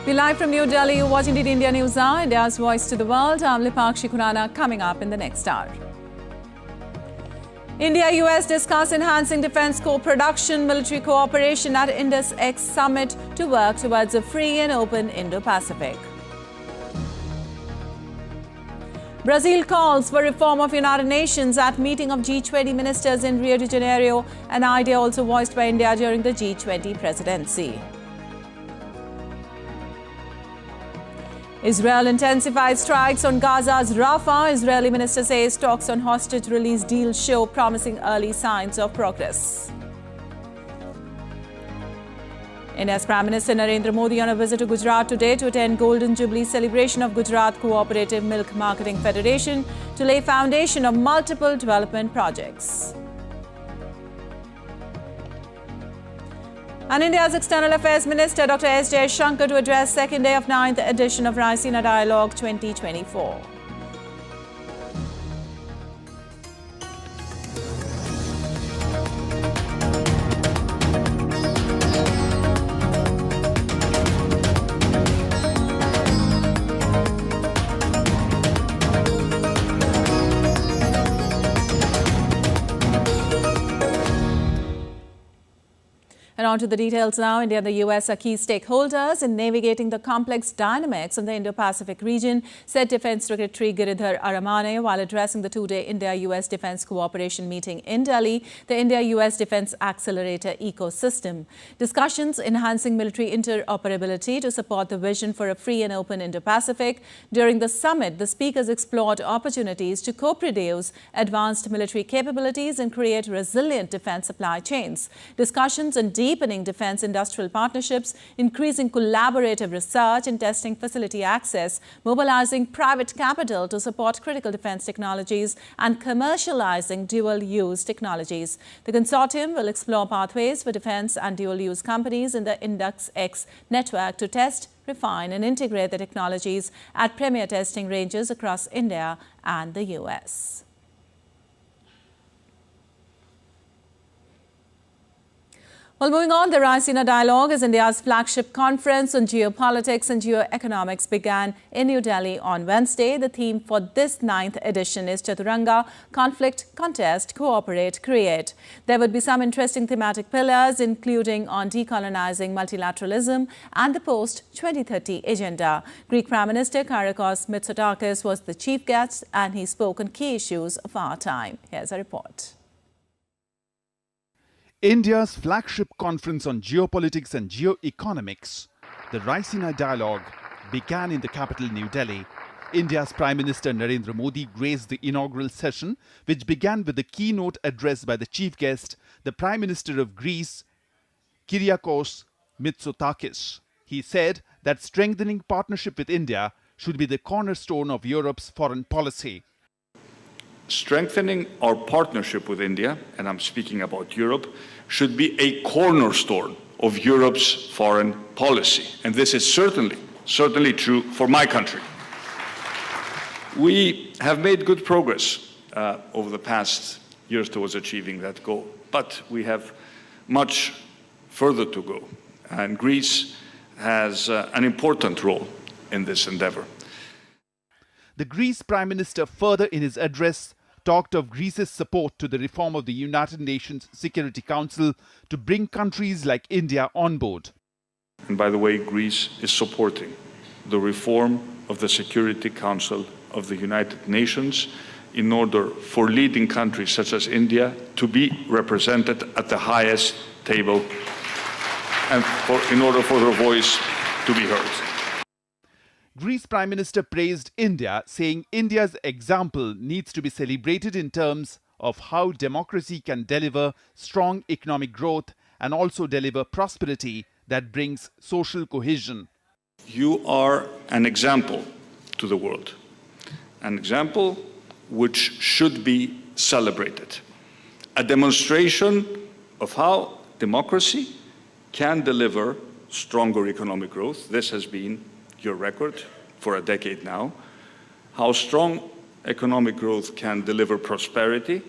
We're live from New Delhi. You're watching the India News Hour, India's voice to the world. I'm Lipakshi Khurana, coming up in the next hour. India-US discuss enhancing defense co-production, military cooperation at Indus X Summit to work towards a free and open Indo-Pacific. Brazil calls for reform of United Nations at meeting of G20 ministers in Rio de Janeiro, an idea also voiced by India during the G20 presidency. Israel intensifies strikes on Gaza's Rafah. Israeli minister says talks on hostage release deal show promising early signs of progress. India's Prime Minister Narendra Modi on a visit to Gujrat today to attend Golden Jubilee celebration of Gujarat Cooperative Milk Marketing Federation to lay foundation of multiple development projects. And India's External Affairs Minister Dr. S. Jaishankar to address second day of 9th edition of Raisina Dialogue 2024. And on to the details now. India and the US are key stakeholders in navigating the complex dynamics in the Indo-Pacific region, said Defense Secretary Giridhar Aramane while addressing the two-day India-US Defense Cooperation meeting in Delhi, the India-US Defense Accelerator Ecosystem. Discussions enhancing military interoperability to support the vision for a free and open Indo-Pacific. During the summit, the speakers explored opportunities to co-produce advanced military capabilities and create resilient defense supply chains. Discussions on deepening defense industrial partnerships, increasing collaborative research and testing facility access, mobilizing private capital to support critical defense technologies, and commercializing dual-use technologies. The consortium will explore pathways for defense and dual-use companies in the Indus X network to test, refine and integrate the technologies at premier testing ranges across India and the US. Well, moving on, the Raisina Dialogue is India's flagship conference on geopolitics and geoeconomics began in New Delhi on Wednesday. The theme for this 9th edition is Chaturanga, Conflict, Contest, Cooperate, Create. There would be some interesting thematic pillars, including on decolonizing multilateralism and the post-2030 agenda. Greek Prime Minister Kyriakos Mitsotakis was the chief guest and he spoke on key issues of our time. Here's a report. India's flagship conference on geopolitics and geoeconomics, the Raisina Dialogue, began in the capital New Delhi. India's Prime Minister Narendra Modi graced the inaugural session, which began with the keynote address by the chief guest, the Prime Minister of Greece, Kyriakos Mitsotakis. He said that strengthening partnership with India should be the cornerstone of Europe's foreign policy. Strengthening our partnership with India, and I'm speaking about Europe, should be a cornerstone of Europe's foreign policy. And this is certainly true for my country. We have made good progress over the past years towards achieving that goal, but we have much further to go. And Greece has an important role in this endeavor. The Greece Prime Minister further in his address talked of Greece's support to the reform of the United Nations Security Council to bring countries like India on board. And by the way, Greece is supporting the reform of the Security Council of the United Nations in order for leading countries such as India to be represented at the highest table and in order for their voice to be heard. Greece Prime Minister praised India, saying India's example needs to be celebrated in terms of how democracy can deliver strong economic growth and also deliver prosperity that brings social cohesion. You are an example to the world, an example which should be celebrated, a demonstration of how democracy can deliver stronger economic growth. This has been your record for a decade now. How strong economic growth can deliver prosperity,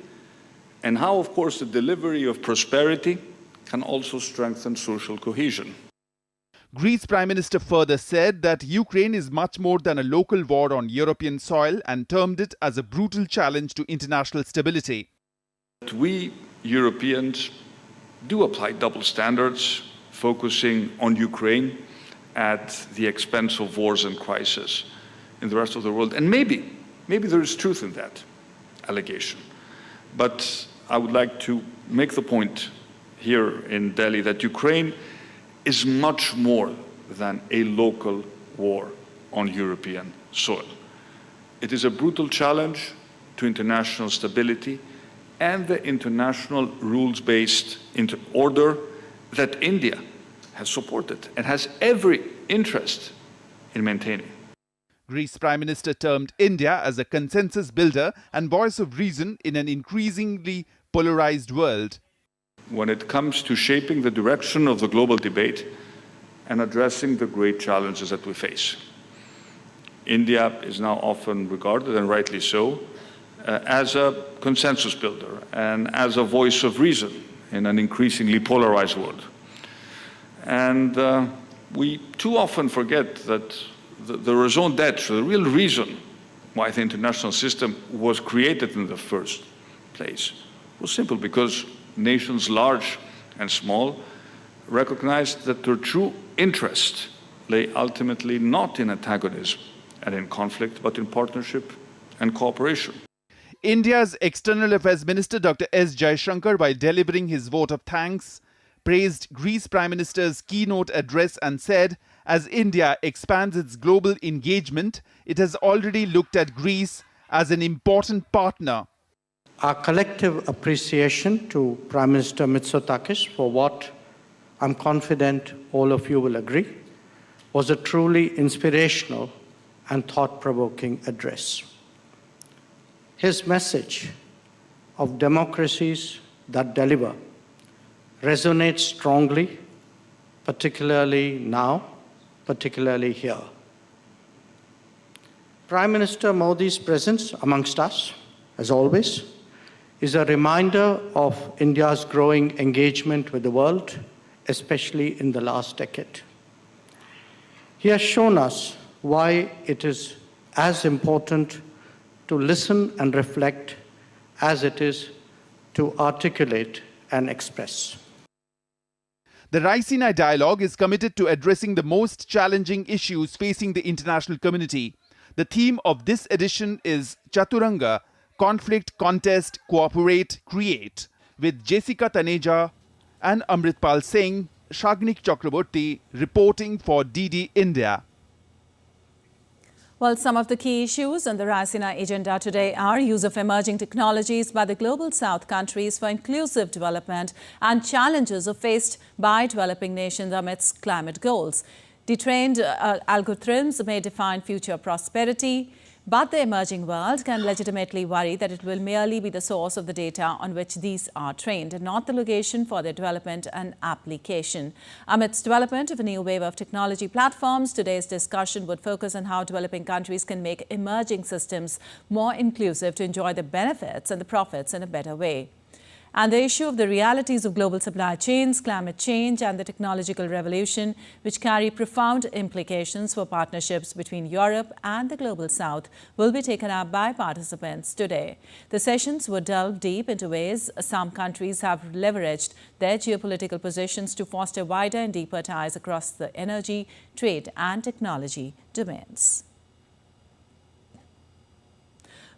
and how, of course, the delivery of prosperity can also strengthen social cohesion. Greece Prime Minister further said that Ukraine is much more than a local war on European soil and termed it as a brutal challenge to international stability. We Europeans do apply double standards, focusing on Ukraine at the expense of wars and crises in the rest of the world. And maybe there is truth in that allegation. But I would like to make the point here in Delhi that Ukraine is much more than a local war on European soil. It is a brutal challenge to international stability and the international rules-based order that India has supported and has every interest in maintaining. Greece Prime Minister termed India as a consensus builder and voice of reason in an increasingly polarized world. When it comes to shaping the direction of the global debate and addressing the great challenges that we face, India is now often regarded, and rightly so, as a consensus builder and as a voice of reason in an increasingly polarized world. And we too often forget that the raison d'etre, the real reason why the international system was created in the first place, was simple because nations large and small recognized that their true interest lay ultimately not in antagonism and in conflict, but in partnership and cooperation. India's External Affairs Minister Dr. S. Jaishankar, while delivering his vote of thanks, praised Greece Prime Minister's keynote address and said, as India expands its global engagement, it has already looked at Greece as an important partner. Our collective appreciation to Prime Minister Mitsotakis for what I'm confident all of you will agree was a truly inspirational and thought-provoking address. His message of democracies that deliver resonates strongly, particularly now, particularly here. Prime Minister Modi's presence amongst us, as always, is a reminder of India's growing engagement with the world, especially in the last decade. He has shown us why it is as important to listen and reflect as it is to articulate and express. The Raisina Dialogue is committed to addressing the most challenging issues facing the international community. The theme of this edition is Chaturanga, Conflict, Contest, Cooperate, Create, with Jessica Taneja and Amritpal Singh, Shagnik Chakraborty reporting for DD India. Well, some of the key issues on the Raisina agenda today are use of emerging technologies by the Global South countries for inclusive development and challenges faced by developing nations amidst climate goals. Detrained algorithms may define future prosperity, but the emerging world can legitimately worry that it will merely be the source of the data on which these are trained and not the location for their development and application. Amidst development of a new wave of technology platforms, today's discussion would focus on how developing countries can make emerging systems more inclusive to enjoy the benefits and the profits in a better way. And the issue of the realities of global supply chains, climate change and the technological revolution, which carry profound implications for partnerships between Europe and the Global South, will be taken up by participants today. The sessions would delve deep into ways some countries have leveraged their geopolitical positions to foster wider and deeper ties across the energy, trade and technology domains.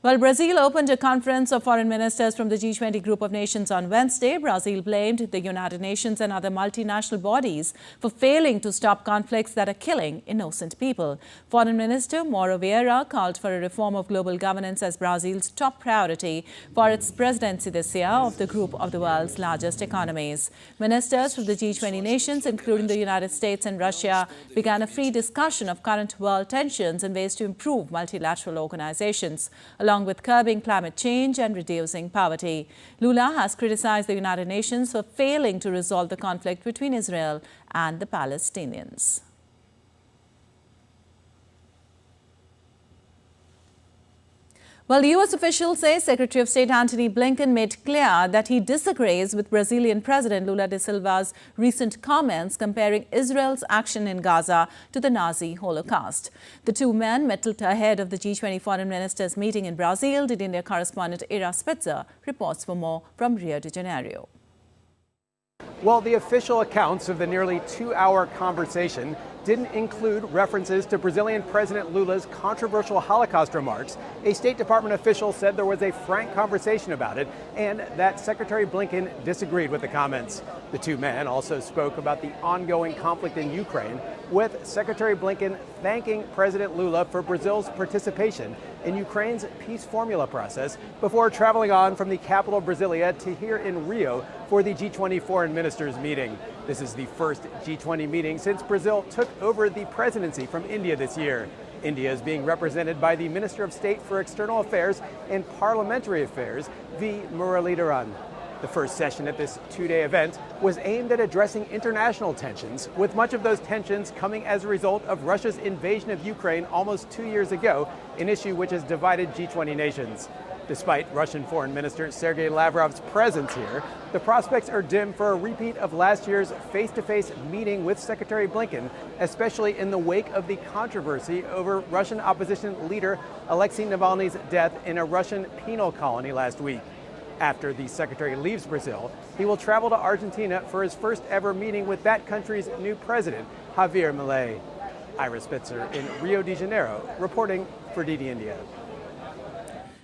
Well, Brazil opened a conference of foreign ministers from the G20 group of nations on Wednesday. Brazil blamed the United Nations and other multinational bodies for failing to stop conflicts that are killing innocent people. Foreign Minister Mauro Vieira called for a reform of global governance as Brazil's top priority for its presidency this year of the group of the world's largest economies. Ministers from the G20 nations, including the United States and Russia, began a free discussion of current world tensions and ways to improve multilateral organizations, along with curbing climate change and reducing poverty. Lula has criticized the United Nations for failing to resolve the conflict between Israel and the Palestinians. Well, U.S. officials say Secretary of State Antony Blinken made clear that he disagrees with Brazilian President Lula da Silva's recent comments comparing Israel's action in Gaza to the Nazi Holocaust. The two men met ahead of the G20 foreign ministers meeting in Brazil. Did India correspondent Ira Spitzer reports for more from Rio de Janeiro. Well, the official accounts of the nearly 2-hour conversation didn't include references to Brazilian President Lula's controversial Holocaust remarks. A State Department official said there was a frank conversation about it and that Secretary Blinken disagreed with the comments. The two men also spoke about the ongoing conflict in Ukraine, with Secretary Blinken thanking President Lula for Brazil's participation in Ukraine's peace formula process before traveling on from the capital Brasilia to here in Rio for the G20 foreign ministers meeting. This is the first G20 meeting since Brazil took over the presidency from India this year. India is being represented by the Minister of State for External Affairs and Parliamentary Affairs, V. Muralidharan. The first session at this two-day event was aimed at addressing international tensions, with much of those tensions coming as a result of Russia's invasion of Ukraine almost 2 years ago, an issue which has divided G20 nations. Despite Russian Foreign Minister Sergei Lavrov's presence here, the prospects are dim for a repeat of last year's face-to-face meeting with Secretary Blinken, especially in the wake of the controversy over Russian opposition leader Alexei Navalny's death in a Russian penal colony last week. After the secretary leaves Brazil, he will travel to Argentina for his first ever meeting with that country's new president, Javier Milei. Ira Spitzer in Rio de Janeiro, reporting for DD India.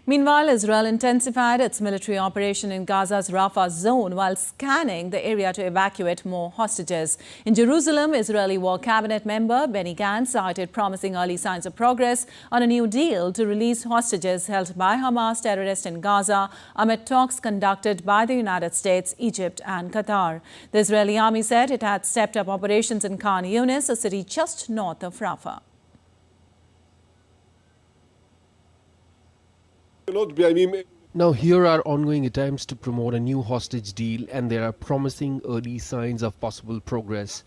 Meanwhile, Israel intensified its military operation in Gaza's Rafah zone while scanning the area to evacuate more hostages. In Jerusalem, Israeli War Cabinet member Benny Gantz cited promising early signs of progress on a new deal to release hostages held by Hamas terrorists in Gaza amid talks conducted by the United States, Egypt and Qatar. The Israeli army said it had stepped up operations in Khan Yunis, a city just north of Rafah. Now, here are ongoing attempts to promote a new hostage deal, and there are promising early signs of possible progress.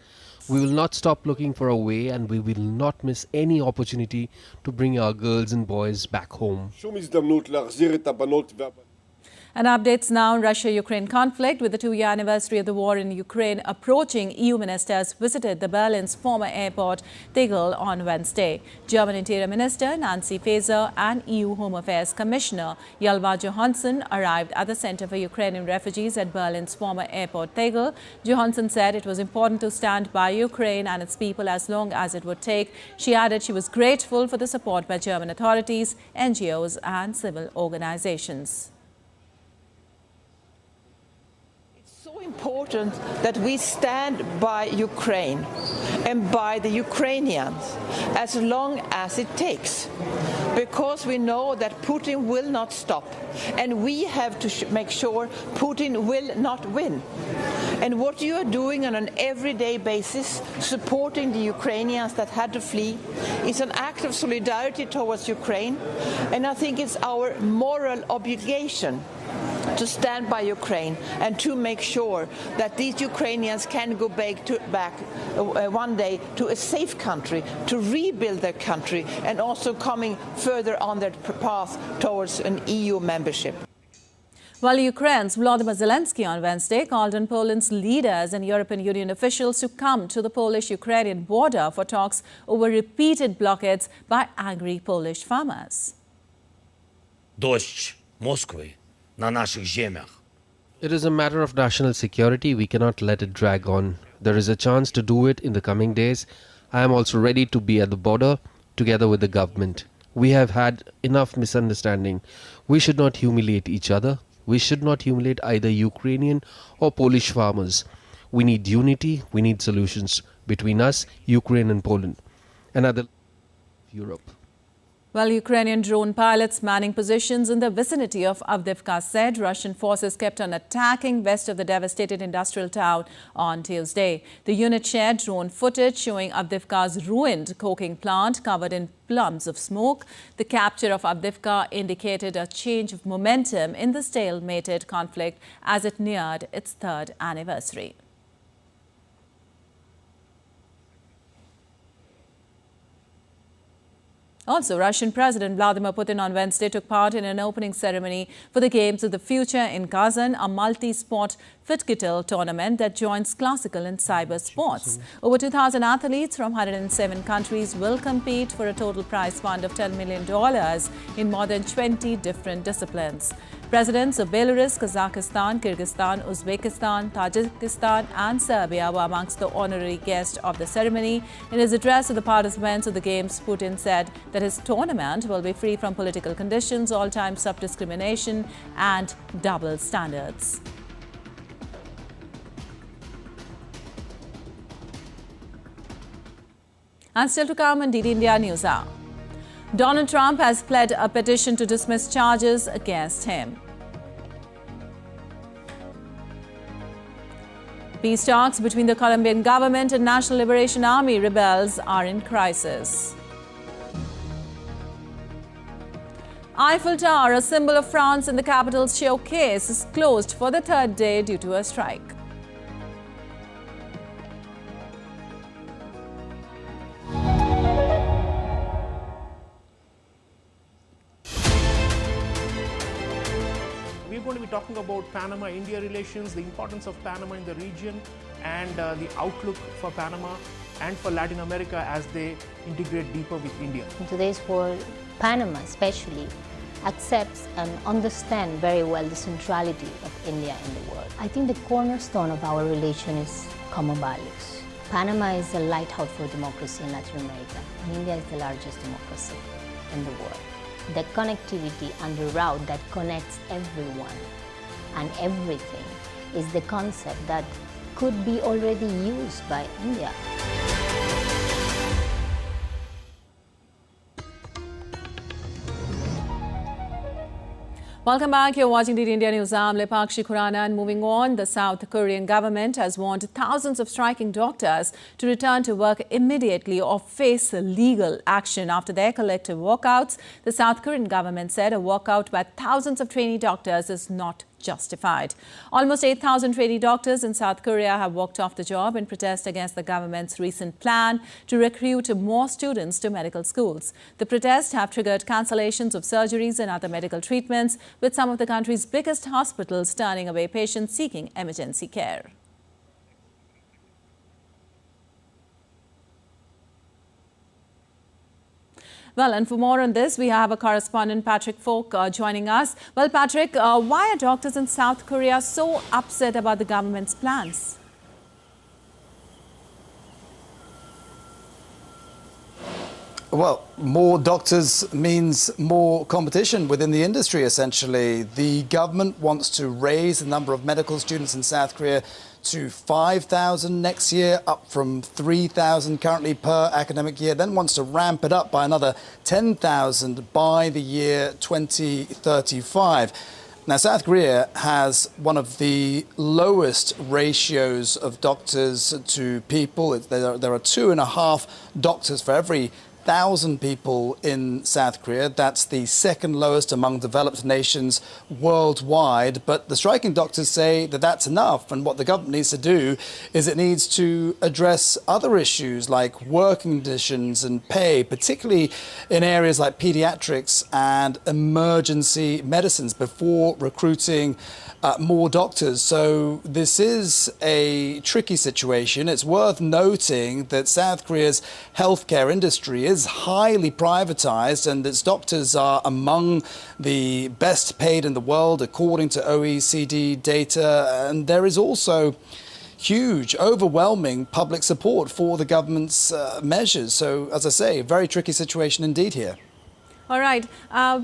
We will not stop looking for a way, and we will not miss any opportunity to bring our girls and boys back home. And updates now on Russia-Ukraine conflict. With the 2-year anniversary of the war in Ukraine approaching, EU ministers visited the Berlin's former airport Tegel on Wednesday. German Interior Minister Nancy Faeser and EU Home Affairs Commissioner Ylva Johansson arrived at the Center for Ukrainian Refugees at Berlin's former airport Tegel. Johansson said it was important to stand by Ukraine and its people as long as it would take. She added she was grateful for the support by German authorities, NGOs and civil organizations. Important that we stand by Ukraine and by the Ukrainians as long as it takes, because we know that Putin will not stop, and we have to make sure Putin will not win. And what you are doing on an everyday basis, supporting the Ukrainians that had to flee, is an act of solidarity towards Ukraine, and I think it's our moral obligation to stand by Ukraine and to make sure that these Ukrainians can go back one day to a safe country, to rebuild their country, and also coming further on their path towards an EU membership. While Ukraine's Volodymyr Zelensky on Wednesday called on Poland's leaders and European Union officials to come to the Polish-Ukrainian border for talks over repeated blockades by angry Polish farmers. Дощ Москви на наших землях. It is a matter of national security. We cannot let it drag on. There is a chance to do it in the coming days. I am also ready to be at the border together with the government. We have had enough misunderstanding. We should not humiliate each other. We should not humiliate either Ukrainian or Polish farmers. We need unity. We need solutions between us, Ukraine and Poland, and other Europe. Well, Ukrainian drone pilots manning positions in the vicinity of Avdiivka said Russian forces kept on attacking west of the devastated industrial town on Tuesday. The unit shared drone footage showing Avdiivka's ruined coking plant covered in plumes of smoke. The capture of Avdiivka indicated a change of momentum in the stalemated conflict as it neared its 3rd anniversary. Also, Russian President Vladimir Putin on Wednesday took part in an opening ceremony for the Games of the Future in Gaza, a multi-sport fit-kittle tournament that joins classical and cyber sports. Over 2,000 athletes from 107 countries will compete for a total prize fund of $10 million in more than 20 different disciplines. Presidents of Belarus, Kazakhstan, Kyrgyzstan, Uzbekistan, Tajikistan and Serbia were amongst the honorary guests of the ceremony. In his address to the participants of the Games, Putin said that his tournament will be free from political conditions, all types of discrimination and double standards. And still to come on DD India News Hour. Donald Trump has pled a petition to dismiss charges against him. Peace talks between the Colombian government and National Liberation Army rebels are in crisis. Eiffel Tower, a symbol of France in the capital's showcase, is closed for the third day due to a strike. We're going to be talking about Panama-India relations, the importance of Panama in the region, and the outlook for Panama and for Latin America as they integrate deeper with India. In today's world, Panama especially accepts and understands very well the centrality of India in the world. I think the cornerstone of our relation is common values. Panama is a lighthouse for democracy in Latin America, and India is the largest democracy in the world. The connectivity and the route that connects everyone and everything is the concept that could be already used by India. Welcome back. You're watching DD India News. I'm Lepakshi Khurana, and moving on, the South Korean government has warned thousands of striking doctors to return to work immediately or face legal action after their collective walkouts. The South Korean government said a walkout by thousands of trainee doctors is not justified. Almost 8,000 trainee doctors in South Korea have walked off the job in protest against the government's recent plan to recruit more students to medical schools. The protests have triggered cancellations of surgeries and other medical treatments, with some of the country's biggest hospitals turning away patients seeking emergency care. Well, and for more on this, we have a correspondent, Patrick Falk, joining us. Well, Patrick, why are doctors in South Korea so upset about the government's plans? Well, more doctors means more competition within the industry, essentially. The government wants to raise the number of medical students in South Korea to 5,000 next year, up from 3,000 currently per academic year, then wants to ramp it up by another 10,000 by the year 2035. Now, South Korea has one of the lowest ratios of doctors to people. There are 2.5 doctors for every 1,000 people in South Korea. That's the second lowest among developed nations worldwide. But the striking doctors say that that's enough. And what the government needs to do is it needs to address other issues like working conditions and pay, particularly in areas like pediatrics and emergency medicines, before recruiting more doctors. So this is a tricky situation. It's worth noting that South Korea's healthcare industry is highly privatized, and its doctors are among the best paid in the world, according to OECD data. And there is also huge, overwhelming public support for the government's measures. So, as I say, a very tricky situation indeed here. All right.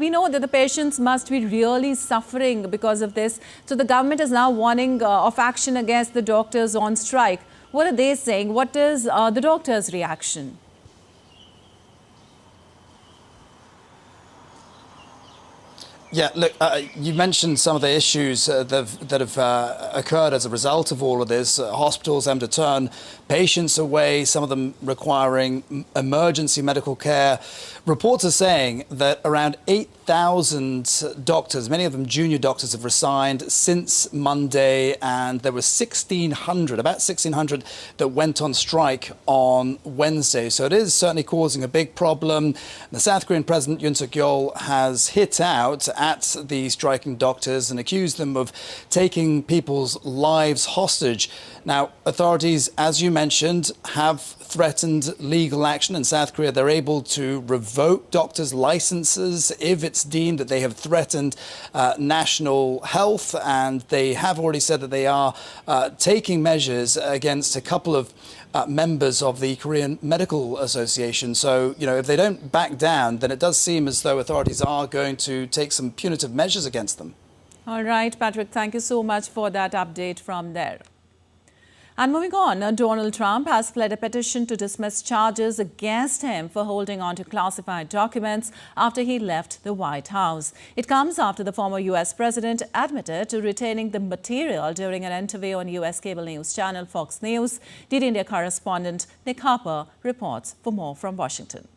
We know that the patients must be really suffering because of this. So the government is now warning of action against the doctors on strike. What are they saying? What is the doctors' reaction? Yeah, look, you mentioned some of the issues that have occurred as a result of all of this. Hospitals having to turn patients away, some of them requiring emergency medical care. Reports are saying that around 8,000 doctors, many of them junior doctors, have resigned since Monday, and there were about 1,600 that went on strike on Wednesday. So it is certainly causing a big problem. The South Korean President Yoon Suk-yeol has hit out at the striking doctors and accused them of taking people's lives hostage. Now, authorities, as you mentioned, have threatened legal action. In South Korea, they're able to revoke doctors' licenses if it's deemed that they have threatened national health. And they have already said that they are taking measures against a couple of members of the Korean Medical Association. So, you know, if they don't back down, then it does seem as though authorities are going to take some punitive measures against them. All right, Patrick, thank you so much for that update from there. And moving on, Donald Trump has pled a petition to dismiss charges against him for holding on to classified documents after he left the White House. It comes after the former U.S. president admitted to retaining the material during an interview on U.S. cable news channel Fox News. DD India correspondent Nick Harper reports for more from Washington.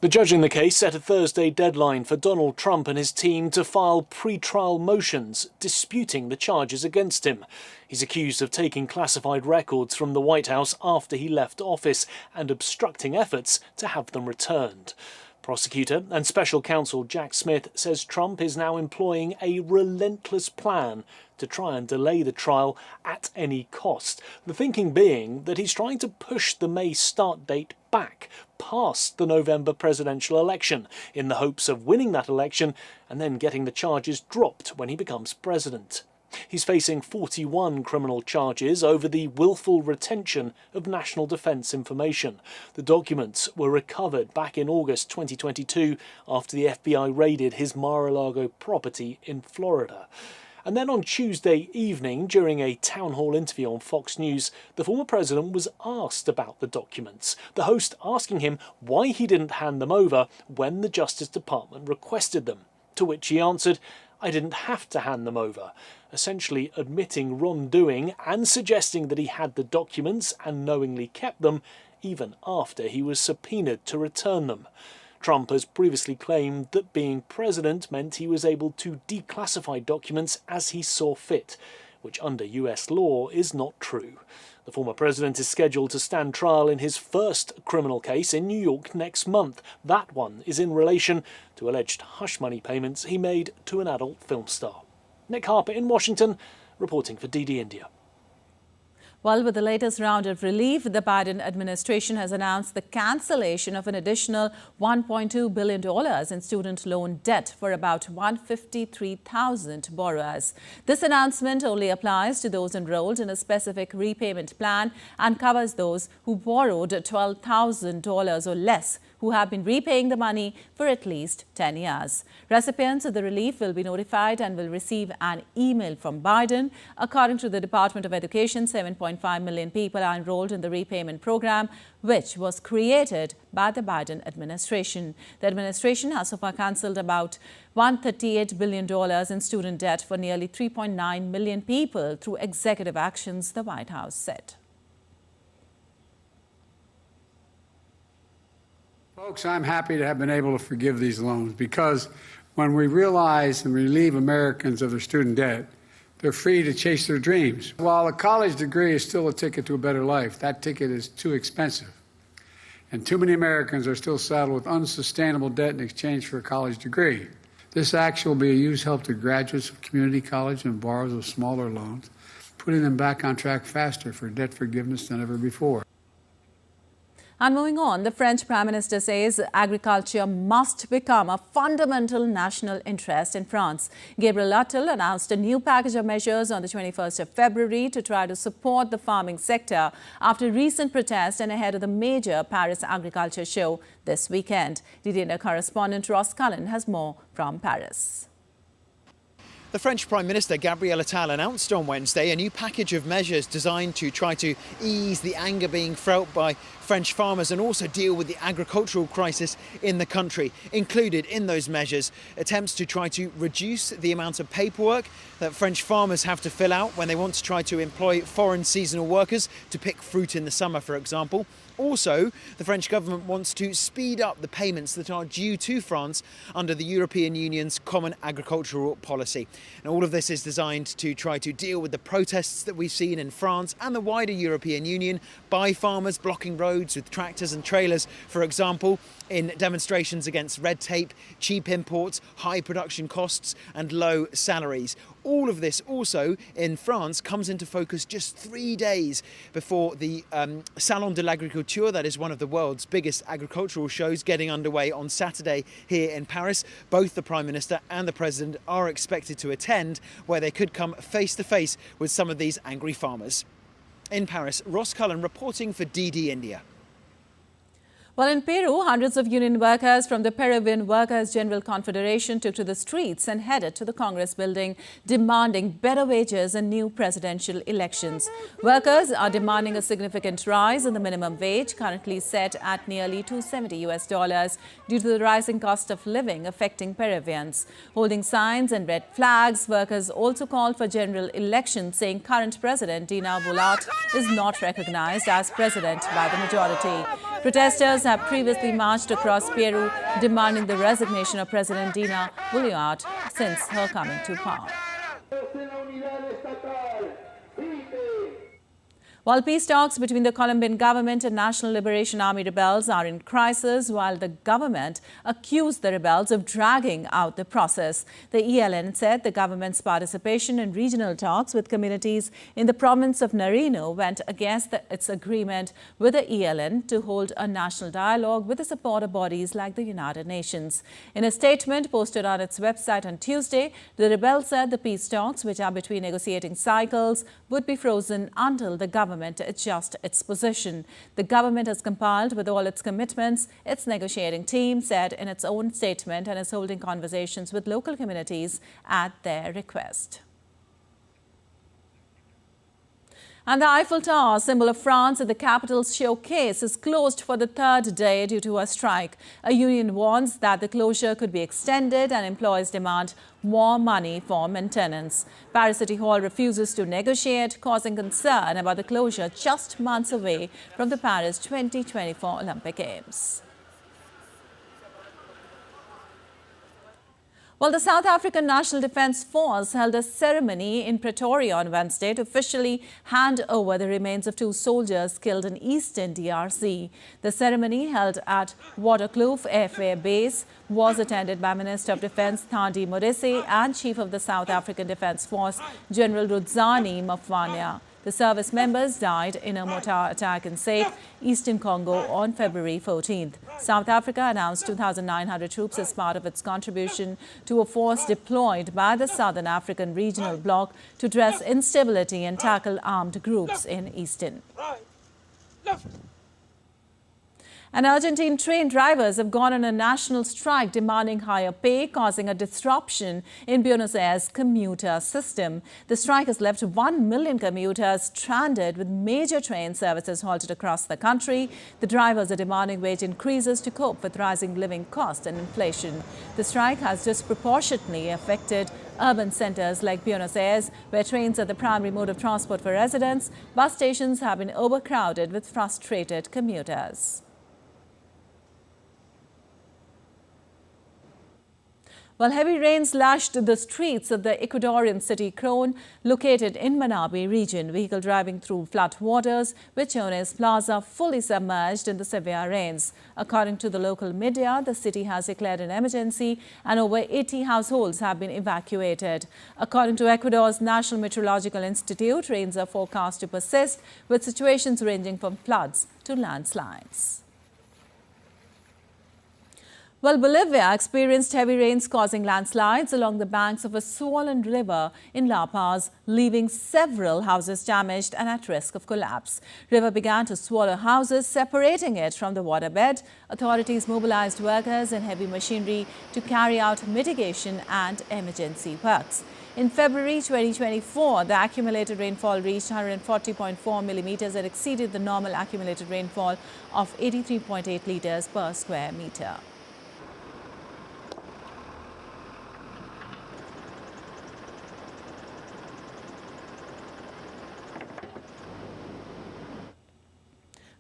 The judge in the case set a Thursday deadline for Donald Trump and his team to file pre-trial motions disputing the charges against him. He's accused of taking classified records from the White House after he left office and obstructing efforts to have them returned. Prosecutor and special counsel Jack Smith says Trump is now employing a relentless plan to try and delay the trial at any cost. The thinking being that he's trying to push the May start date back past the November presidential election in the hopes of winning that election and then getting the charges dropped when he becomes president. He's facing 41 criminal charges over the willful retention of national defence information. The documents were recovered back in August 2022 after the FBI raided his Mar-a-Lago property in Florida. And then on Tuesday evening, during a town hall interview on Fox News, the former president was asked about the documents, the host asking him why he didn't hand them over when the Justice Department requested them, to which he answered, "I didn't have to hand them over," essentially admitting wrongdoing and suggesting that he had the documents and knowingly kept them even after he was subpoenaed to return them. Trump has previously claimed that being president meant he was able to declassify documents as he saw fit, which under US law is not true. The former president is scheduled to stand trial in his first criminal case in New York next month. That one is in relation to alleged hush money payments he made to an adult film star. Nick Harper in Washington, reporting for DD India. Well, with the latest round of relief, the Biden administration has announced the cancellation of an additional $1.2 billion in student loan debt for about 153,000 borrowers. This announcement only applies to those enrolled in a specific repayment plan and covers those who borrowed $12,000 or less, who have been repaying the money for at least 10 years. Recipients of the relief will be notified and will receive an email from Biden. According to the Department of Education, 7.5 million people are enrolled in the repayment program, which was created by the Biden administration. The administration has so far cancelled about $138 billion in student debt for nearly 3.9 million people through executive actions, the White House said. Folks, I'm happy to have been able to forgive these loans because when we realize and relieve Americans of their student debt, they're free to chase their dreams. While a college degree is still a ticket to a better life, that ticket is too expensive. And too many Americans are still saddled with unsustainable debt in exchange for a college degree. This action will be a huge help to graduates of community college and borrowers of smaller loans, putting them back on track faster for debt forgiveness than ever before. And moving on, the French Prime Minister says agriculture must become a fundamental national interest in France. Gabriel Attal announced a new package of measures on the 21st of February to try to support the farming sector after recent protests and ahead of the major Paris agriculture show this weekend. DD India correspondent Ross Cullen has more from Paris. The French Prime Minister Gabriel Attal announced on Wednesday a new package of measures designed to try to ease the anger being felt by French farmers and also deal with the agricultural crisis in the country. Included in those measures, attempts to try to reduce the amount of paperwork that French farmers have to fill out when they want to try to employ foreign seasonal workers to pick fruit in the summer, for example. Also, the French government wants to speed up the payments that are due to France under the European Union's Common Agricultural Policy. And all of this is designed to try to deal with the protests that we've seen in France and the wider European Union by farmers blocking roads with tractors and trailers, for example, in demonstrations against red tape, cheap imports, high production costs and low salaries. All of this also in France comes into focus just 3 days before the Salon de l'Agriculture, that is one of the world's biggest agricultural shows, getting underway on Saturday here in Paris. Both the Prime Minister and the President are expected to attend, where they could come face to face with some of these angry farmers. In Paris, Ross Cullen reporting for DD India. Well, in Peru, hundreds of union workers from the Peruvian Workers' General Confederation took to the streets and headed to the Congress building, demanding better wages and new presidential elections. Workers are demanding a significant rise in the minimum wage, currently set at nearly $270 due to the rising cost of living affecting Peruvians. Holding signs and red flags, workers also called for general elections, saying current President Dina Boluart is not recognized as president by the majority. Protesters have previously marched across Peru demanding the resignation of President Dina Boluart since her coming to power. While peace talks between the Colombian government and National Liberation Army rebels are in crisis, while the government accused the rebels of dragging out the process. The ELN said the government's participation in regional talks with communities in the province of Nariño went against its agreement with the ELN to hold a national dialogue with the supporter bodies like the United Nations. In a statement posted on its website on Tuesday, the rebels said the peace talks, which are between negotiating cycles, would be frozen until the government to adjust its position. The government has complied with all its commitments, its negotiating team said in its own statement, and is holding conversations with local communities at their request. And the Eiffel Tower, symbol of France at the capital's showcase, is closed for the third day due to a strike. A union warns that the closure could be extended and employees demand more money for maintenance. Paris City Hall refuses to negotiate, causing concern about the closure just months away from the Paris 2024 Olympic Games. Well, the South African National Defence Force held a ceremony in Pretoria on Wednesday to officially hand over the remains of 2 soldiers killed in eastern DRC. The ceremony, held at Waterkloof Air Base, was attended by Minister of Defence Thandi Modise and Chief of the South African Defence Force, General Rudzani Mafwanya. The service members died in a mortar attack in Sake, eastern Congo on February 14th. South Africa announced 2,900 troops as part of its contribution to a force deployed by the Southern African Regional Bloc to address instability and tackle armed groups in eastern. And Argentine train drivers have gone on a national strike demanding higher pay, causing a disruption in Buenos Aires' commuter system. The strike has left 1 million commuters stranded, with major train services halted across the country. The drivers are demanding wage increases to cope with rising living costs and inflation. The strike has disproportionately affected urban centers like Buenos Aires, where trains are the primary mode of transport for residents. Bus stations have been overcrowded with frustrated commuters. Well, heavy rains lashed the streets of the Ecuadorian city Cron, located in Manabi region. Vehicle driving through flood waters, with Chones Plaza fully submerged in the severe rains. According to the local media, the city has declared an emergency and over 80 households have been evacuated. According to Ecuador's National Meteorological Institute, rains are forecast to persist, with situations ranging from floods to landslides. Well, Bolivia experienced heavy rains causing landslides along the banks of a swollen river in La Paz, leaving several houses damaged and at risk of collapse. River began to swallow houses, separating it from the waterbed. Authorities mobilized workers and heavy machinery to carry out mitigation and emergency works. In February 2024, the accumulated rainfall reached 140.4 millimeters and exceeded the normal accumulated rainfall of 83.8 liters per square meter.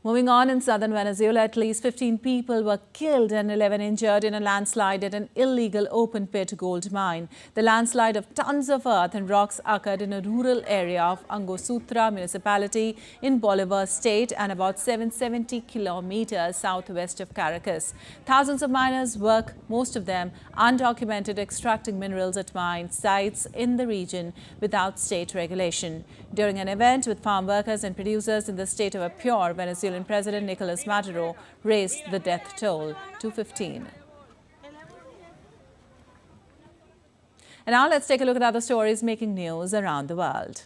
Moving on, in southern Venezuela, at least 15 people were killed and 11 injured in a landslide at an illegal open-pit gold mine. The landslide of tons of earth and rocks occurred in a rural area of Angosutra municipality in Bolivia state and about 770 kilometers southwest of Caracas. Thousands of miners work, most of them undocumented, extracting minerals at mine sites in the region without state regulation. During an event with farm workers and producers in the state of a pure, Venezuelan President Nicolas Maduro raised the death toll to 15. And now let's take a look at other stories making news around the world.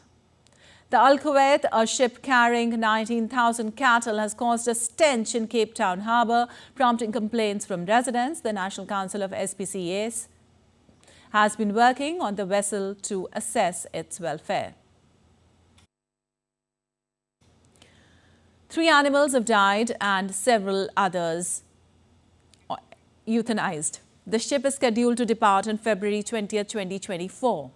The Al Kuwait, a ship carrying 19,000 cattle, has caused a stench in Cape Town harbour, prompting complaints from residents. The National Council of SPCAs has been working on the vessel to assess its welfare. 3 animals have died and several others euthanized. The ship is scheduled to depart on February 20, 2024.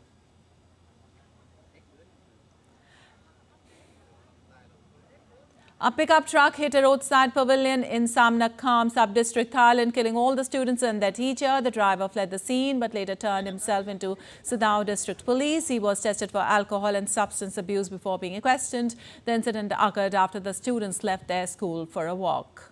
A pickup truck hit a roadside pavilion in Samnak-Kham sub-district, Thailand, killing all the students and their teacher. The driver fled the scene but later turned himself into Sadao District Police. He was tested for alcohol and substance abuse before being questioned. The incident occurred after the students left their school for a walk.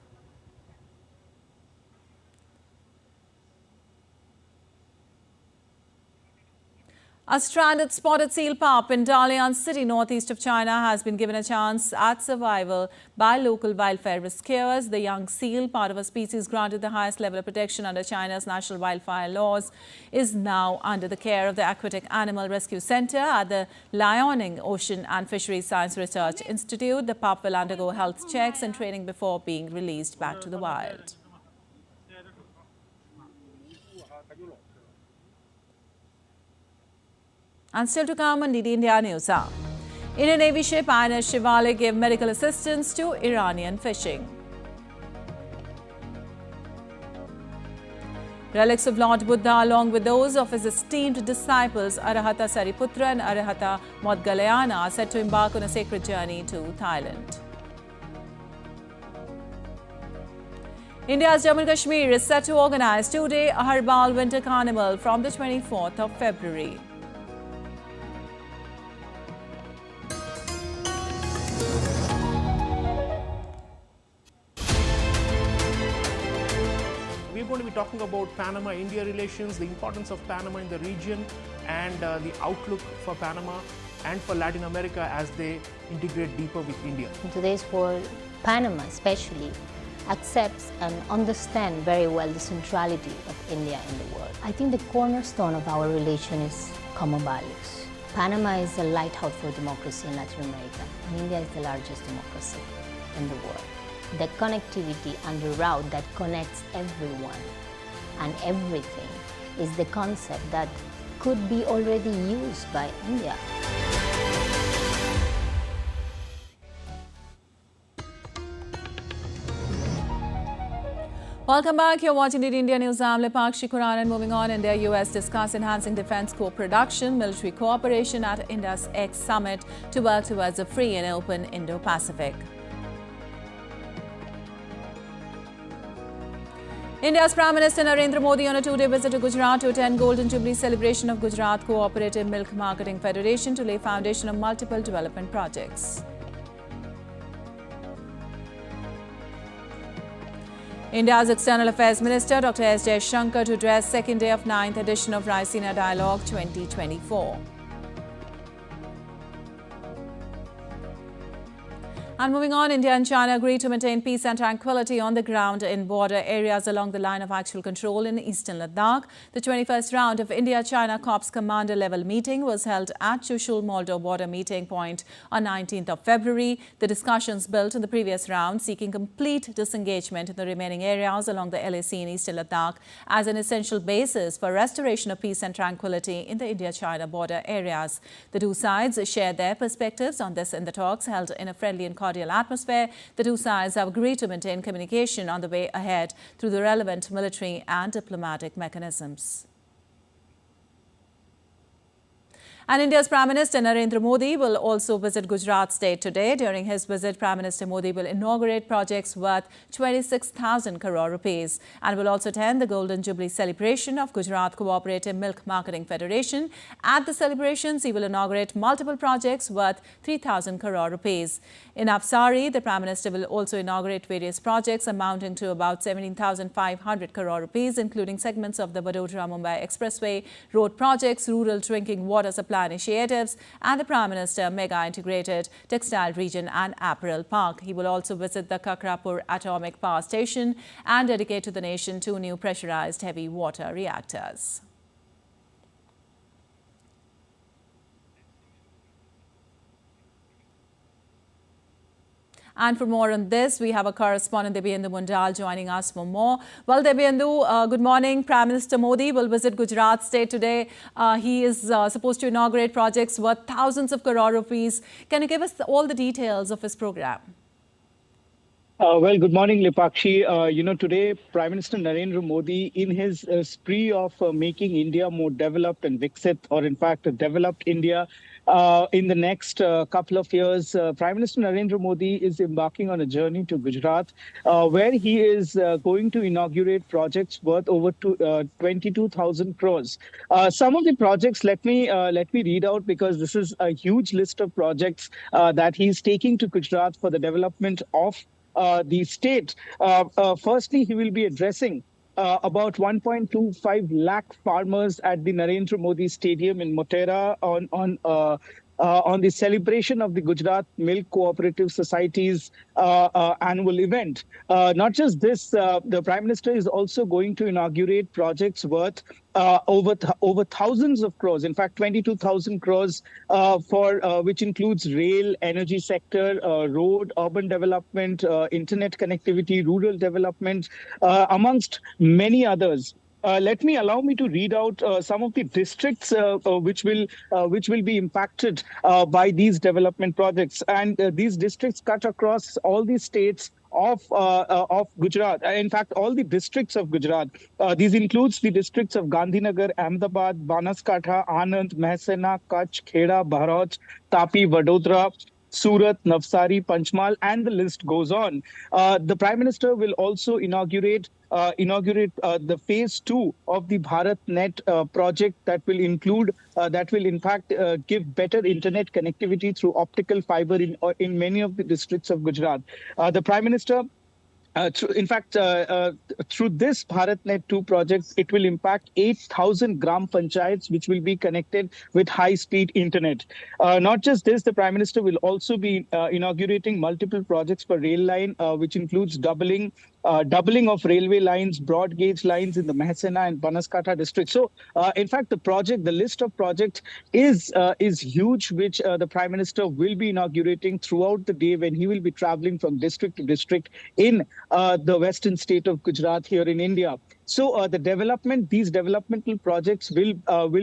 A stranded spotted seal pup in Dalian city, northeast of China, has been given a chance at survival by local wildfire rescuers. The young seal, part of a species granted the highest level of protection under China's national wildfire laws, is now under the care of the Aquatic Animal Rescue Center at the Liaoning Ocean and Fisheries Science Research Institute. The pup will undergo health checks and training before being released back to the wild. And still to come on DD India News Hour. Indian Navy ship INS Shivale gave medical assistance to Iranian fishing. Relics of Lord Buddha, along with those of his esteemed disciples Arahata Sariputra and Arahata Modgalayana, are set to embark on a sacred journey to Thailand. India's Jammu and Kashmir is set to organize 2-day Harbal Winter Carnival from the 24th of February. We're going to be talking about Panama-India relations, the importance of Panama in the region, and the outlook for Panama and for Latin America as they integrate deeper with India. In today's world, Panama especially accepts and understands very well the centrality of India in the world. I think the cornerstone of our relation is common values. Panama is a lighthouse for democracy in Latin America, and India is the largest democracy in the world. The connectivity and the route that connects everyone and everything is the concept that could be already used by India. Welcome back. You're watching the India News. I'm Lipakshi Kuran, and moving on, India-US discuss enhancing defense co-production, military cooperation at India's X Summit to work towards a free and open Indo-Pacific. India's Prime Minister Narendra Modi on a 2-day visit to Gujrat to attend Golden Jubilee celebration of Gujrat Cooperative Milk Marketing Federation to lay foundation of multiple development projects. India's External Affairs Minister Dr. S. Jaishankar to address second day of 9th edition of Raisina Dialogue 2024. And moving on, India and China agreed to maintain peace and tranquility on the ground in border areas along the line of actual control in eastern Ladakh. The 21st round of India-China Corps commander level meeting was held at Chushul-Moldo border meeting point on 19th of February. The discussions built on the previous round, seeking complete disengagement in the remaining areas along the LAC in eastern Ladakh as an essential basis for restoration of peace and tranquility in the India-China border areas. The two sides shared their perspectives on this in the talks held in a friendly and cordial atmosphere. The two sides have agreed to maintain communication on the way ahead through the relevant military and diplomatic mechanisms. And India's Prime Minister Narendra Modi will also visit Gujarat state today. During his visit, Prime Minister Modi will inaugurate projects worth 26,000 crore rupees and will also attend the Golden Jubilee celebration of Gujarat Cooperative Milk Marketing Federation. At the celebrations, he will inaugurate multiple projects worth 3,000 crore rupees. In Navsari, the Prime Minister will also inaugurate various projects amounting to about 17,500 crore rupees, including segments of the Vadodara-Mumbai Expressway, road projects, rural drinking water supply initiatives, and the Prime Minister Mega Integrated Textile Region and Apparel Park. He will also visit the Kakrapur Atomic Power Station and dedicate to the nation 2 new pressurized heavy water reactors. And for more on this, we have a correspondent, Debyendu Mundal, joining us for more. Well, Debyendu, good morning. Prime Minister Modi will visit Gujarat state today. He is supposed to inaugurate projects worth thousands of crore rupees. Can you give us all the details of his program? Well, good morning, Lipakshi. Today, Prime Minister Narendra Modi, in his spree of making India more developed and Viksit, or in fact, a developed India, in the next couple of years, Prime Minister Narendra Modi is embarking on a journey to Gujarat, where he is going to inaugurate projects worth over 22,000 crores. Some of the projects, let me read out, because this is a huge list of projects that he's taking to Gujarat for the development of the state. Firstly, he will be addressing about 1.25 lakh farmers at the Narendra Modi Stadium in Motera on the celebration of the Gujarat Milk Cooperative Society's annual event. Not just this, the Prime Minister is also going to inaugurate projects worth over thousands of crores, in fact 22,000 crores, which includes rail, energy sector, road, urban development, internet connectivity, rural development, amongst many others. Allow me to read out some of the districts which will be impacted by these development projects, and these districts cut across all the states of Gujarat. In fact, all the districts of Gujarat. These includes the districts of Gandhinagar, Ahmedabad, Banaskantha, Anand, Mehsana, Kutch, Kheda, Bharuch, Tapi, Vadodara, Surat, Navsari, Panchmal, and the list goes on. The Prime Minister will also inaugurate the phase 2 of the BharatNet project that will in fact give better internet connectivity through optical fiber in many of the districts of Gujarat. The Prime Minister, through this BharatNet 2 project, it will impact 8,000 gram panchayats, which will be connected with high-speed internet. Not just this, the Prime Minister will also be inaugurating multiple projects for rail line, which includes doubling of railway lines, broad gauge lines in the Mehsana and Banaskantha districts. So, in fact, the list of projects is huge, which the Prime Minister will be inaugurating throughout the day when he will be traveling from district to district in the western state of Gujarat here in India. So these developmental projects will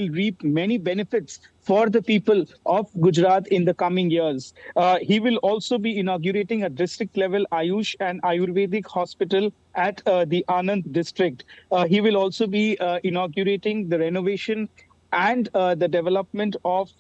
reap many benefits for the people of Gujarat in the coming years. He will also be inaugurating a district-level Ayush and Ayurvedic hospital at the Anand district. He will also be inaugurating the renovation and the development of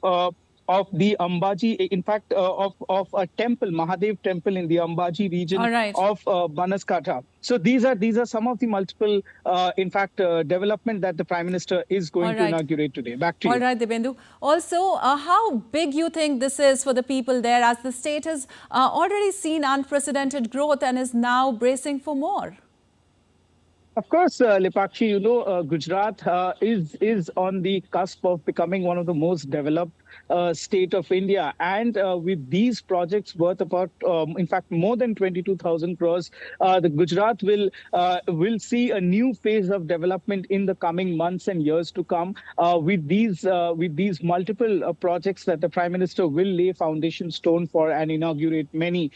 the Ambaji, in fact, of a temple, Mahadev temple in the Ambaji region of Banaskantha. So these are some of the multiple, development that the Prime Minister is going to inaugurate today. Back to you. All right, Debyendu. Also, how big you think this is for the people there, as the state has already seen unprecedented growth and is now bracing for more? Of course, Lipakshi, Gujarat is on the cusp of becoming one of the most developed state of India. And with these projects worth about, in fact, more than 22,000 crores, the Gujarat will see a new phase of development in the coming months and years to come. With these multiple projects that the Prime Minister will lay foundation stone for and inaugurate many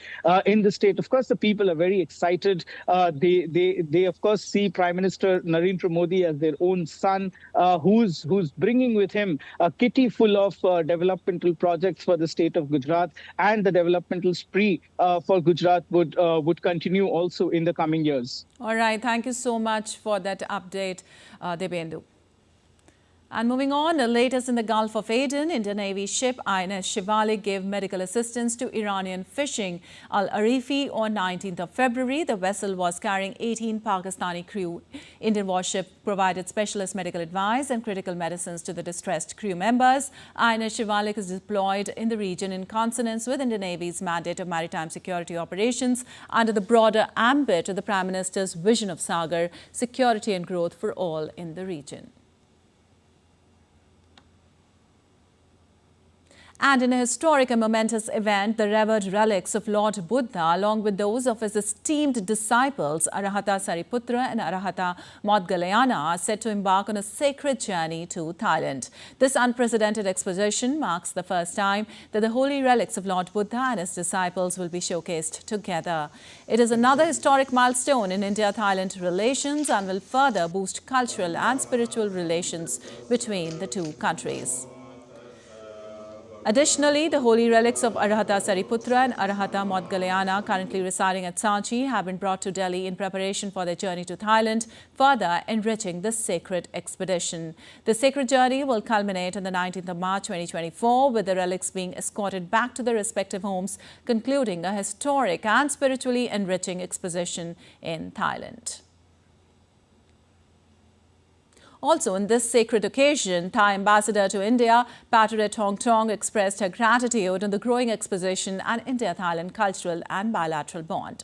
in the state. Of course, the people are very excited. They of course see Prime Minister Narendra Modi as their own son, who's bringing with him a kitty full of developmental projects for the state of Gujarat, and the developmental spree for Gujarat would continue also in the coming years. All right, thank you so much for that update, Debendu. And moving on, the latest in the Gulf of Aden, Indian Navy ship INS Shivalik gave medical assistance to Iranian fishing Al-Arifi on 19th of February. The vessel was carrying 18 Pakistani crew. Indian warship provided specialist medical advice and critical medicines to the distressed crew members. INS Shivalik is deployed in the region in consonance with Indian Navy's mandate of maritime security operations under the broader ambit of the Prime Minister's vision of Sagar, security and growth for all in the region. And in a historic and momentous event, the revered relics of Lord Buddha, along with those of his esteemed disciples, Arahata Sariputra and Arahata Modgalayana, are set to embark on a sacred journey to Thailand. This unprecedented exposition marks the first time that the holy relics of Lord Buddha and his disciples will be showcased together. It is another historic milestone in India-Thailand relations and will further boost cultural and spiritual relations between the two countries. Additionally, the holy relics of Arahata Sariputra and Arahata Modgalayana, currently residing at Sanchi, have been brought to Delhi in preparation for their journey to Thailand, further enriching the sacred expedition. The sacred journey will culminate on the 19th of March 2024, with the relics being escorted back to their respective homes, concluding a historic and spiritually enriching exposition in Thailand. Also, on this sacred occasion, Thai ambassador to India, Pateret Tongtong, expressed her gratitude on the growing exposition and India-Thailand cultural and bilateral bond.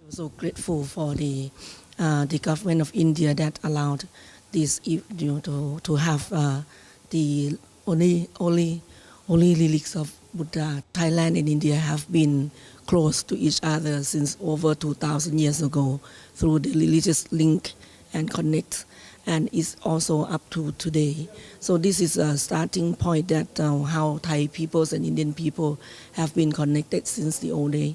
I'm so grateful for the government of India that allowed this, to have the only relics of Buddha. Thailand and India have been close to each other since over 2,000 years ago through the religious link and connect, and is also up to today. So this is a starting point that how Thai peoples and Indian people have been connected since the old day.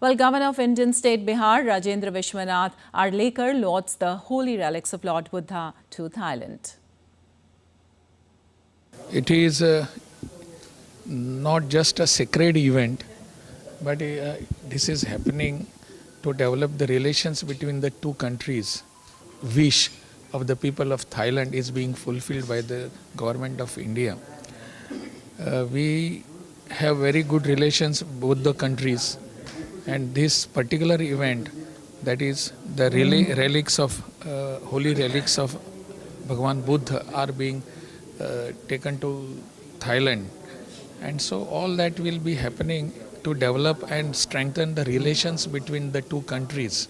Well, Governor of Indian State Bihar, Rajendra Vishwanath Arlekar, lauds the holy relics of Lord Buddha to Thailand. It is not just a sacred event, but this is happening to develop the relations between the two countries. Wish of the people of Thailand is being fulfilled by the government of India. We have very good relations both the countries, and this particular event, that is the relics of holy relics of Bhagwan Buddha, are being taken to Thailand, and so all that will be happening to develop and strengthen the relations between the two countries.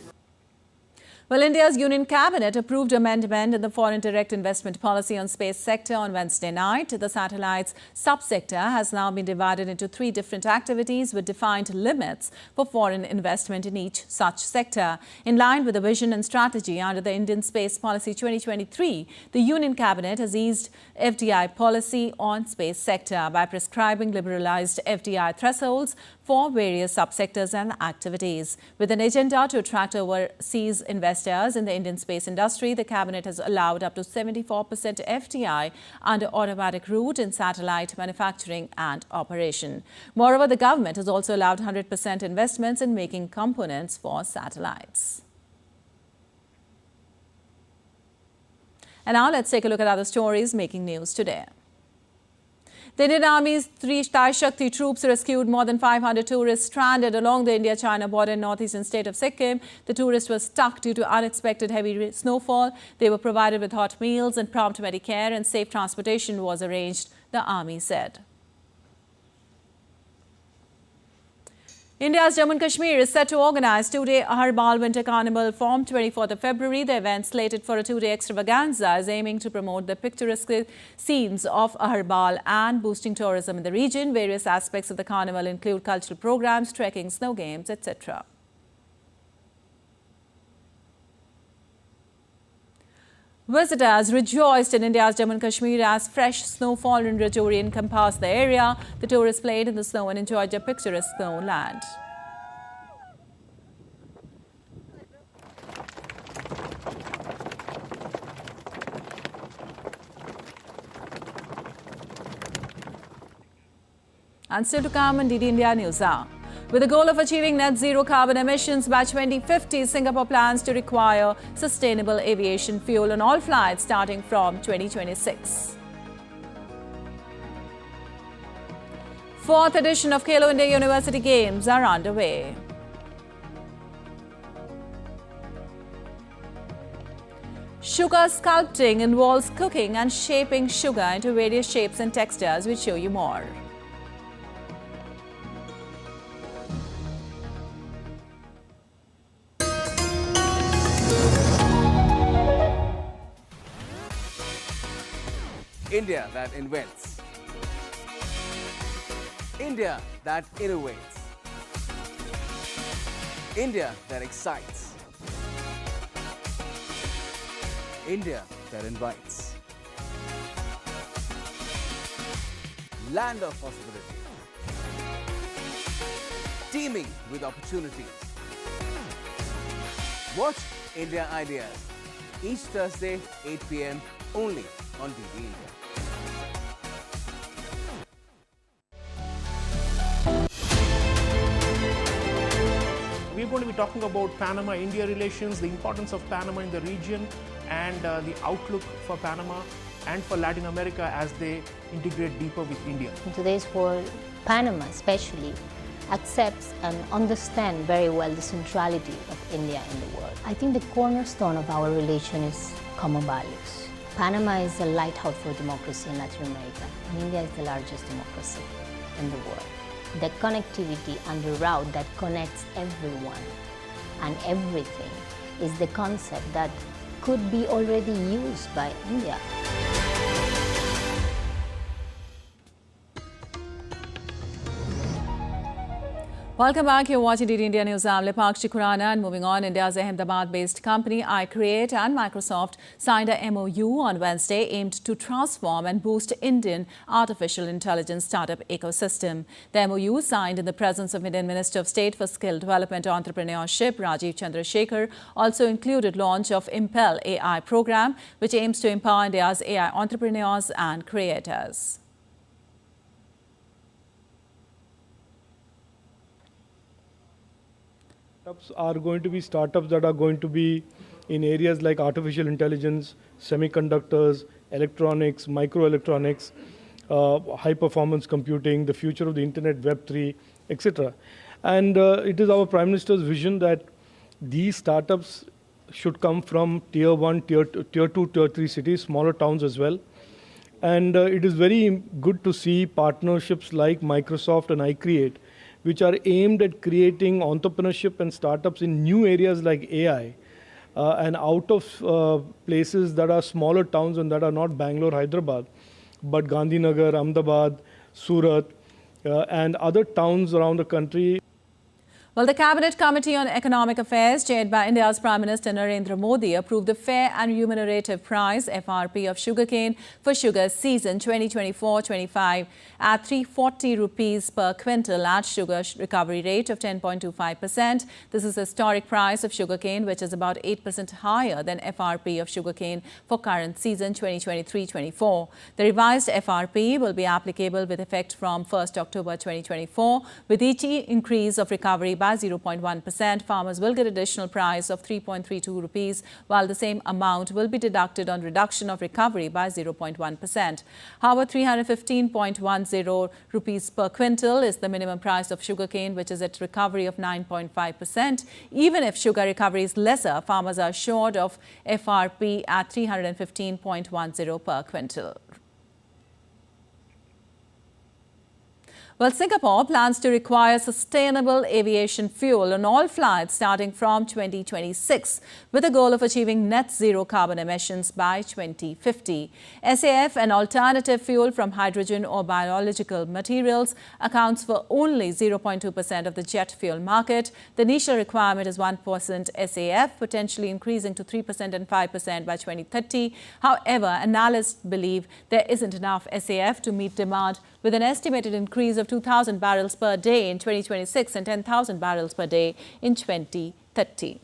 Well, India's Union Cabinet approved amendment in the foreign direct investment policy on space sector on Wednesday night. The satellites subsector has now been divided into 3 different activities with defined limits for foreign investment in each such sector. In line with the vision and strategy under the Indian Space Policy 2023, the Union Cabinet has eased FDI policy on space sector by prescribing liberalized FDI thresholds for various subsectors and activities. With an agenda to attract overseas investors in the Indian space industry, the Cabinet has allowed up to 74% FDI under automatic route in satellite manufacturing and operation. Moreover, the government has also allowed 100% investments in making components for satellites. And now let's take a look at other stories making news today. The Indian Army's 3 Thai Shakti troops rescued more than 500 tourists stranded along the India-China border in northeastern state of Sikkim. The tourists were stuck due to unexpected heavy snowfall. They were provided with hot meals and prompt medicare, and safe transportation was arranged, the Army said. India's Jammu and Kashmir is set to organize two-day Aharbal Winter Carnival from 24th of February. The event, slated for a two-day extravaganza, is aiming to promote the picturesque scenes of Aharbal and boosting tourism in the region. Various aspects of the carnival include cultural programs, trekking, snow games, etc. Visitors rejoiced in India's Jammu and Kashmir as fresh snowfall and Rajouri encompassed the area. The tourists played in the snow and enjoyed their picturesque snow land. And still to come on DD India News Hour. With the goal of achieving net zero carbon emissions by 2050, Singapore plans to require sustainable aviation fuel on all flights starting from 2026. Fourth edition of Khelo India University Games are underway. Sugar sculpting involves cooking and shaping sugar into various shapes and textures. We'll show you more. India that invents. India that innovates. India that excites. India that invites. Land of possibility. Teeming with opportunities. Watch India Ideas each Thursday, 8 p.m. only on DD India. We're going to be talking about Panama-India relations, the importance of Panama in the region, and the outlook for Panama and for Latin America as they integrate deeper with India. In today's world, Panama especially accepts and understands very well the centrality of India in the world. I think the cornerstone of our relation is common values. Panama is a lighthouse for democracy in Latin America, and India is the largest democracy in the world. The connectivity and the route that connects everyone and everything is the concept that could be already used by India. Welcome back. You're watching DD India News. I'm Lipakshi Khurana, and moving on, India's Ahmedabad-based company iCreate and Microsoft signed a MOU on Wednesday aimed to transform and boost Indian artificial intelligence startup ecosystem. The MOU, signed in the presence of Indian Minister of State for Skill Development and Entrepreneurship, Rajiv Chandrasekhar, also included launch of Impel AI program, which aims to empower India's AI entrepreneurs and creators. Are going to be startups that are going to be in areas like artificial intelligence, semiconductors, electronics, microelectronics, high-performance computing, the future of the internet, Web3, etc. And it is our Prime Minister's vision that these startups should come from Tier 1, Tier 2, Tier 3 cities, smaller towns as well. And it is very good to see partnerships like Microsoft and iCreate, which are aimed at creating entrepreneurship and startups in new areas like AI and out of places that are smaller towns and that are not Bangalore, Hyderabad, but Gandhinagar, Ahmedabad, Surat, and other towns around the country. Well, the Cabinet Committee on Economic Affairs, chaired by India's Prime Minister Narendra Modi, approved the Fair and Remunerative Price (FRP) of sugarcane for sugar season 2024-25 at 340 rupees per quintal at sugar recovery rate of 10.25%. This is a historic price of sugarcane, which is about 8% higher than FRP of sugarcane for current season 2023-24. The revised FRP will be applicable with effect from 1st October 2024. With each increase of recovery by 0.1%, farmers will get additional price of 3.32 rupees, while the same amount will be deducted on reduction of recovery by 0.1%. However, 315.10 rupees per quintal is the minimum price of sugarcane, which is at recovery of 9.5%. Even if sugar recovery is lesser, farmers are assured of FRP at 315.10 per quintal. Well, Singapore plans to require sustainable aviation fuel on all flights starting from 2026, with a goal of achieving net zero carbon emissions by 2050. SAF, an alternative fuel from hydrogen or biological materials, accounts for only 0.2% of the jet fuel market. The initial requirement is 1% SAF, potentially increasing to 3% and 5% by 2030. However, analysts believe there isn't enough SAF to meet demand, with an estimated increase of 2,000 barrels per day in 2026 and 10,000 barrels per day in 2030.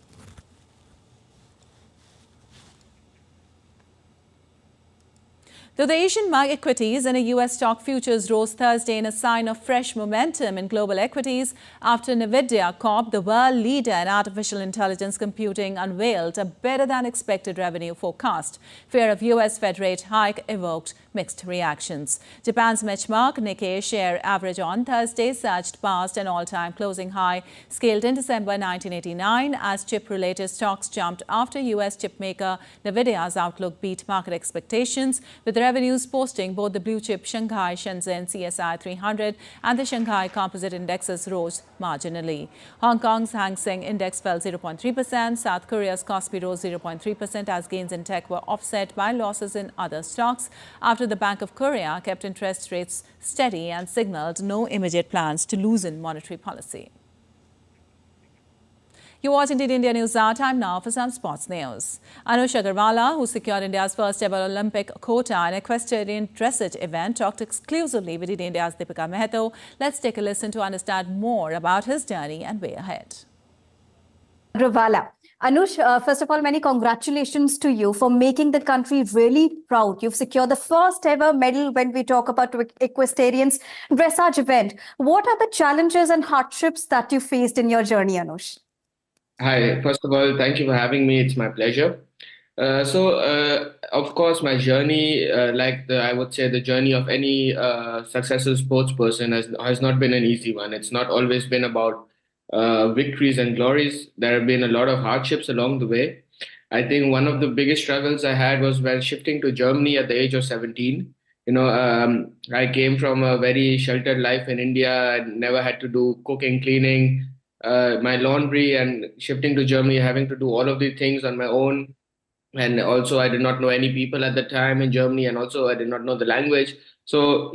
Though the Asian equities and US stock futures rose Thursday in a sign of fresh momentum in global equities after NVIDIA Corp, the world leader in artificial intelligence computing, unveiled a better-than-expected revenue forecast. Fear of US Fed rate hike evoked mixed reactions. Japan's benchmark Nikkei share average on Thursday surged past an all-time closing high scaled in December 1989 as chip-related stocks jumped after US chipmaker NVIDIA's outlook beat market expectations, with revenues posting both the blue-chip Shanghai Shenzhen CSI 300 and the Shanghai Composite Indexes rose marginally. Hong Kong's Hang Seng Index fell 0.3%. South Korea's Kospi rose 0.3% as gains in tech were offset by losses in other stocks after the Bank of Korea kept interest rates steady and signaled no immediate plans to loosen monetary policy. You're watching India News Hour. Time now for some sports news. Anush Agarwala, who secured India's first ever Olympic quota in equestrian dressage event, talked exclusively with India's Deepika Mehto. Let's take a listen to understand more about his journey and way ahead. Agarwala. Anush, first of all, many congratulations to you for making the country really proud. You've secured the first ever medal when we talk about equestrians dressage event. What are the challenges and hardships that you faced in your journey, Anush? Hi, first of all, thank you for having me. It's my pleasure. Of course, my journey, I would say the journey of any successful sports person has not been an easy one. It's not always been about victories and glories. There have been a lot of hardships along the way. I think one of the biggest struggles I had was when shifting to Germany at the age of 17. I came from a very sheltered life in India. I never had to do cooking, cleaning, my laundry, and shifting to Germany, having to do all of these things on my own. And also, I did not know any people at the time in Germany, and also I did not know the language. So,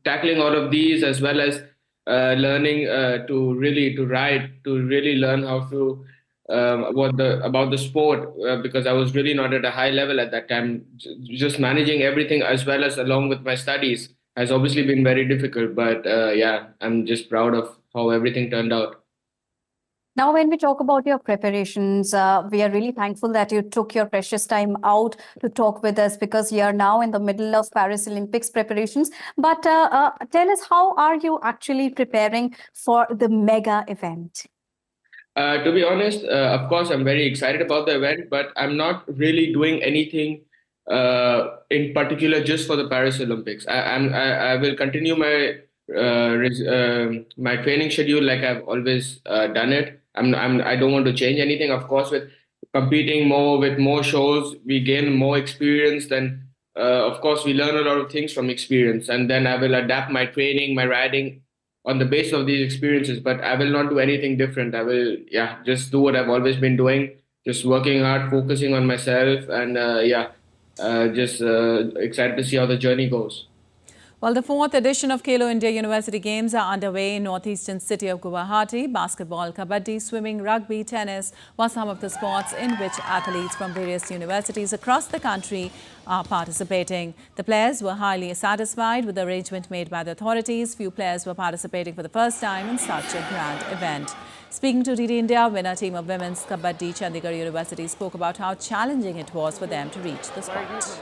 tackling all of these, as well as learning to ride, to really learn how to about the sport, because I was really not at a high level at that time. Just managing everything as well as along with my studies has obviously been very difficult. But I'm just proud of how everything turned out. Now, when we talk about your preparations, we are really thankful that you took your precious time out to talk with us, because you are now in the middle of Paris Olympics preparations. But tell us, how are you actually preparing for the mega event? To be honest, of course, I'm very excited about the event, but I'm not really doing anything in particular just for the Paris Olympics. I will continue my training schedule like I've always done it. I don't want to change anything. Of course, with competing more, with more shows, we gain more experience. Then, of course, we learn a lot of things from experience. And then I will adapt my training, my riding on the basis of these experiences. But I will not do anything different. I will, just do what I've always been doing. Just working hard, focusing on myself, and just excited to see how the journey goes. Well, the 4th edition of Khelo India University Games are underway in northeastern city of Guwahati. Basketball, kabaddi, swimming, rugby, tennis were some of the sports in which athletes from various universities across the country are participating. The players were highly satisfied with the arrangement made by the authorities. Few players were participating for the first time in such a grand event. Speaking to DD India, winner team of women's kabaddi, Chandigarh University spoke about how challenging it was for them to reach the spot.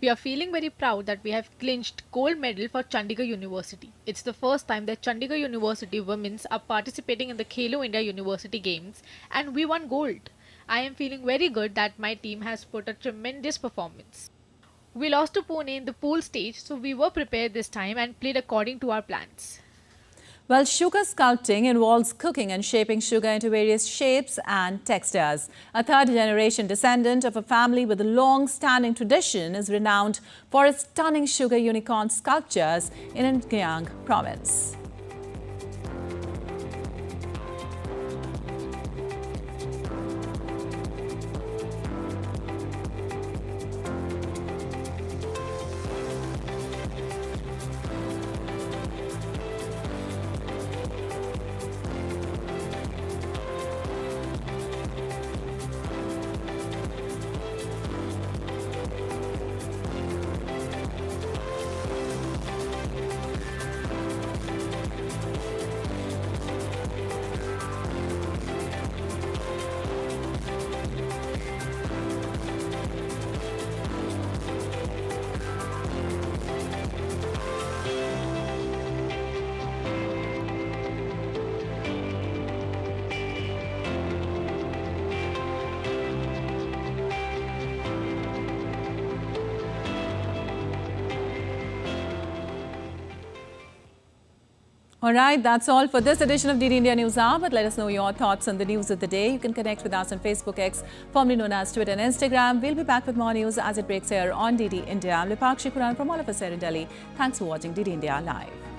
We are feeling very proud that we have clinched gold medal for Chandigarh University. It's the first time that Chandigarh University women's are participating in the Khelo India University Games, and we won gold. I am feeling very good that my team has put a tremendous performance. We lost to Pune in the pool stage, so we were prepared this time and played according to our plans. Well, sugar sculpting involves cooking and shaping sugar into various shapes and textures. A third-generation descendant of a family with a long-standing tradition is renowned for its stunning sugar unicorn sculptures in Guyang province. All right, that's all for this edition of DD India News Hour. But let us know your thoughts on the news of the day. You can connect with us on Facebook X, formerly known as Twitter and Instagram. We'll be back with more news as it breaks here on DD India. I'm Lipakshi Kuran from all of us here in Delhi. Thanks for watching DD India Live.